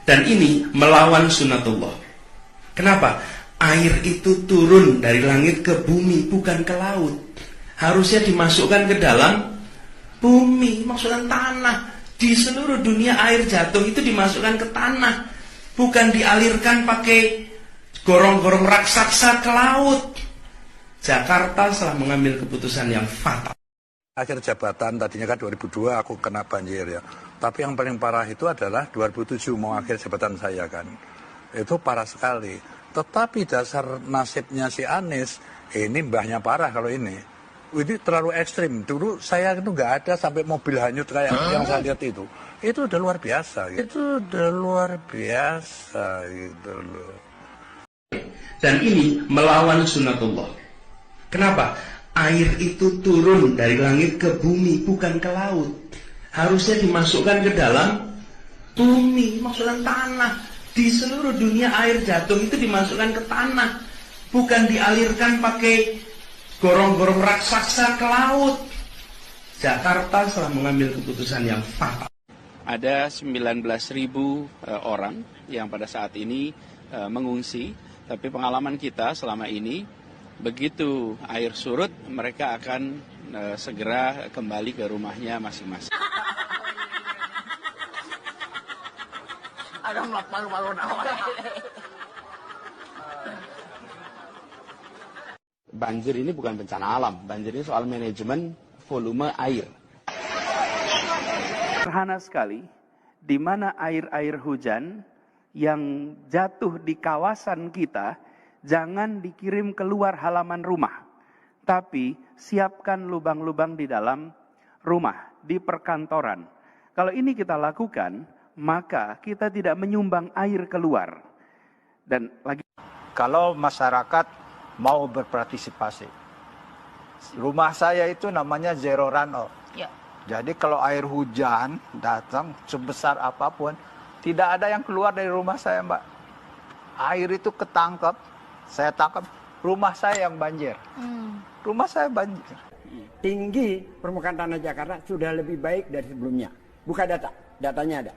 Dan ini melawan sunnatullah. Kenapa? Air itu turun dari langit ke bumi, bukan ke laut. Harusnya dimasukkan ke dalam bumi, maksudnya tanah. Di seluruh dunia air jatuh itu dimasukkan ke tanah, bukan dialirkan pakai gorong-gorong raksasa ke laut. Jakarta telah mengambil keputusan yang fatal. Akhir jabatan tadinya kan 2002 aku kena banjir ya. Tapi yang paling parah itu adalah 2007 mau akhir jabatan saya kan. Itu parah sekali. Tetapi dasar nasibnya si Anies, ini mbahnya parah kalau ini. Ini terlalu ekstrim. Dulu saya itu nggak ada sampai mobil hanyut kayak yang saya lihat itu. Itu udah luar biasa. Itu udah luar biasa gitu loh. Dan ini melawan sunnatullah. Kenapa? Air itu turun dari langit ke bumi, bukan ke laut. Harusnya dimasukkan ke dalam bumi, maksudnya tanah. Di seluruh dunia air jatuh itu dimasukkan ke tanah, bukan dialirkan pakai gorong-gorong raksasa ke laut. Jakarta telah mengambil keputusan yang fatal. Ada 19.000 orang yang pada saat ini mengungsi, tapi pengalaman kita selama ini, begitu air surut, mereka akan segera kembali ke rumahnya masing-masing. Banjir ini bukan bencana alam, banjir ini soal manajemen volume air. Sederhana sekali, di mana air-air hujan yang jatuh di kawasan kita, jangan dikirim keluar halaman rumah, tapi siapkan lubang-lubang di dalam rumah, di perkantoran. Kalau ini kita lakukan, maka kita tidak menyumbang air keluar. Dan lagi, kalau masyarakat mau berpartisipasi, rumah saya itu namanya zero runoff. Ya. Jadi kalau air hujan datang sebesar apapun, tidak ada yang keluar dari rumah saya, Mbak. Air itu ketangkep, saya tangkap, rumah saya yang banjir. Rumah saya banjir. Tinggi permukaan tanah Jakarta sudah lebih baik dari sebelumnya. Buka data, datanya ada.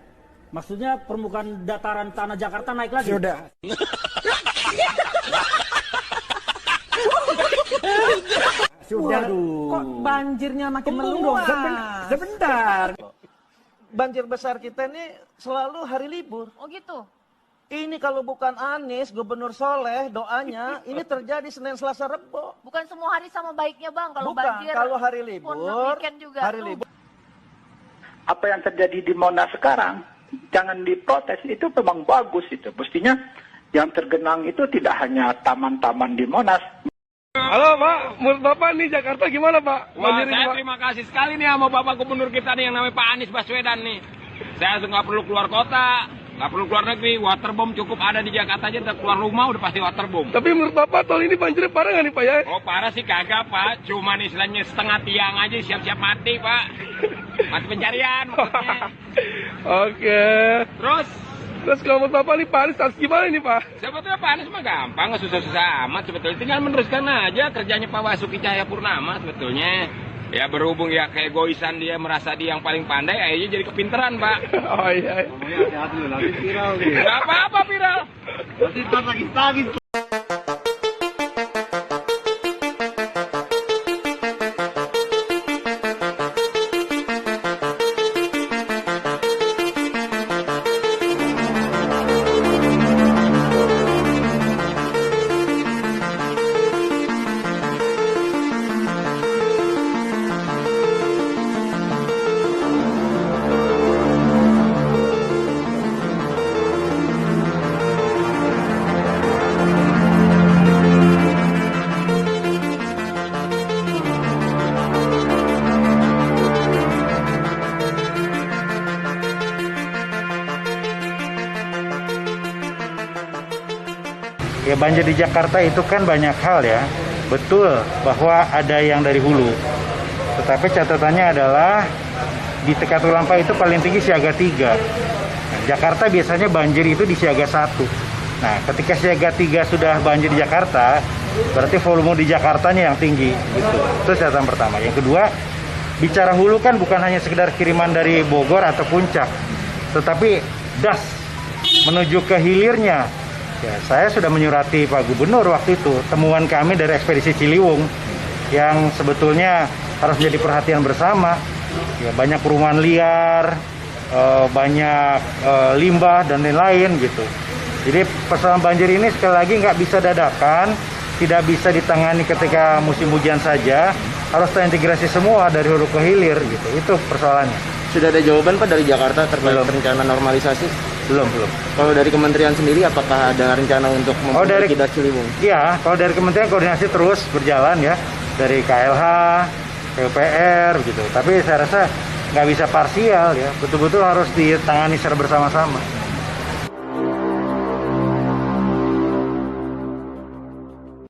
Maksudnya permukaan dataran tanah Jakarta naik lagi? Sudah. Sudah. Kok banjirnya makin meluas? Sebentar. Banjir besar kita ini selalu hari libur. Oh gitu? Ini kalau bukan Anies, Gubernur Soleh, doanya, ini terjadi Senin, Selasa, Rebo. Bukan semua hari sama baiknya, Bang. Kalau bukan, banjir, kalau hari libur, weekend juga hari libur. Apa yang terjadi di Monas sekarang, jangan diprotes, itu memang bagus itu. Mestinya yang tergenang itu tidak hanya taman-taman di Monas. Halo Pak, menurut Bapak nih Jakarta gimana Pak? Wah, saya terima kasih sekali nih sama Bapak Gubernur kita nih yang namanya Pak Anies Baswedan nih. Saya nggak perlu keluar kota, nggak perlu keluar negeri, waterboom cukup ada di Jakarta aja, udah keluar rumah udah pasti waterboom. Tapi menurut Bapak tahun ini banjirnya parah nggak nih Pak ya? Oh parah sih kagak Pak, cuman istilahnya setengah tiang aja siap-siap mati Pak. Mati pencarian maksudnya. Oke. Terus kalau menurut Bapak nih Pak Anies harus gimana nih Pak? Sebetulnya Pak Anies mah gampang, nggak susah-susah amat sebetulnya. Tinggal meneruskan aja kerjanya Pak Basuki Cahayapurnama sebetulnya. Ya berhubung ya keegoisan dia merasa dia yang paling pandai, akhirnya jadi kepinteran Pak. Oh iya. Ngomongnya hati-hati loh, nanti viral nih. Gak apa-apa viral. Nanti tagih-tagih. Ya banjir di Jakarta itu kan banyak hal ya. Betul bahwa ada yang dari hulu. Tetapi catatannya adalah di Katulampa itu paling tinggi siaga 3. Nah, Jakarta biasanya banjir itu di siaga 1. Nah, ketika siaga 3 sudah banjir di Jakarta, berarti volume di Jakartanya yang tinggi gitu. Itu catatan pertama. Yang kedua, bicara hulu kan bukan hanya sekedar kiriman dari Bogor atau Puncak, tetapi das menuju ke hilirnya, ya saya sudah menyurati Pak Gubernur waktu itu. Temuan kami dari ekspedisi Ciliwung yang sebetulnya harus menjadi perhatian bersama. Ya, banyak perumahan liar, banyak limbah dan lain-lain gitu. Jadi persoalan banjir ini sekali lagi nggak bisa dadakan, tidak bisa ditangani ketika musim hujan saja, harus terintegrasi semua dari hulu ke hilir gitu. Itu persoalannya. Sudah ada jawaban Pak dari Jakarta terkait rencana normalisasi? Belum. Kalau dari kementerian sendiri apakah ada rencana untuk memperbaiki Das Ciliwung? Iya, kalau dari kementerian koordinasi terus berjalan ya, dari KLH, PUPR gitu. Tapi saya rasa nggak bisa parsial ya, betul-betul harus ditangani secara bersama-sama.